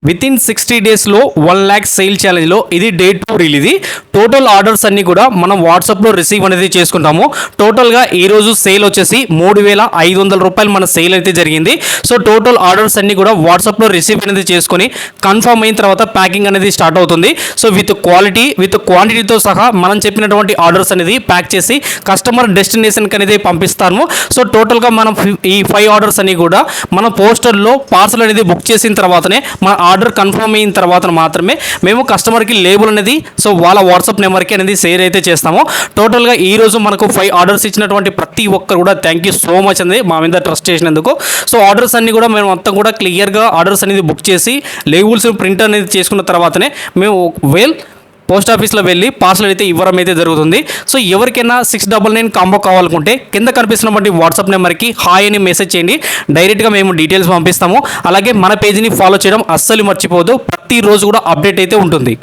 Within 60 డేస్లో 1,00,000 sale ఛాలెంజ్లో ఇది day 2 reel. ఇది టోటల్ ఆర్డర్స్ అన్నీ కూడా మనం వాట్సాప్లో రిసీవ్ అనేది చేసుకుంటాము. టోటల్గా ఈరోజు సేల్ వచ్చేసి 3,500 రూపాయలు మన సేల్ అయితే జరిగింది. సో టోటల్ ఆర్డర్స్ అన్నీ కూడా వాట్సాప్లో రిసీవ్ అనేది చేసుకొని కన్ఫర్మ్ అయిన తర్వాత ప్యాకింగ్ అనేది స్టార్ట్ అవుతుంది. సో విత్ క్వాలిటీ విత్ క్వాంటిటీతో సహా మనం చెప్పినటువంటి ఆర్డర్స్ అనేది ప్యాక్ చేసి కస్టమర్ డెస్టినేషన్కి అనేది పంపిస్తాము. సో టోటల్గా మనం ఈ 5 ఆర్డర్స్ అన్నీ కూడా మన పోస్టర్లో పార్సల్ అనేది బుక్ చేసిన తర్వాతనే మన ఆర్డర్ కన్ఫర్మ్ అయిన తర్వాత మాత్రమే మేము కస్టమర్కి లేబుల్ అనేది సో వాళ్ళ వాట్సాప్ నెంబర్కి అనేది షేర్ అయితే చేస్తాము. టోటల్గా ఈరోజు మనకు 5 ఆర్డర్స్ ఇచ్చినటువంటి ప్రతి ఒక్కరు కూడా థ్యాంక్ యూ సో మచ్ అండి మా మీద ట్రస్ట్ చేసినందుకు. సో ఆర్డర్స్ అన్నీ కూడా మేము మొత్తం కూడా క్లియర్గా ఆర్డర్స్ అనేది బుక్ చేసి లేబుల్స్ ప్రింట్ అనేది చేసుకున్న తర్వాతనే మేము పోస్ట్ ఆఫీస్లో వెళ్ళి పార్సల్ అయితే ఇవ్వడం అయితే జరుగుతుంది. సో ఎవరికైనా 699 కాంబో కావాలనుకుంటే కింద కనిపిస్తున్నటువంటి వాట్సాప్ నెంబర్కి హాయ్ అని మెసేజ్ చేయండి. డైరెక్ట్గా మేము డీటెయిల్స్ పంపిస్తాము. అలాగే మన పేజీని ఫాలో చేయడం అస్సలు మర్చిపోవద్దు. ప్రతిరోజు కూడా అప్డేట్ అయితే ఉంటుంది.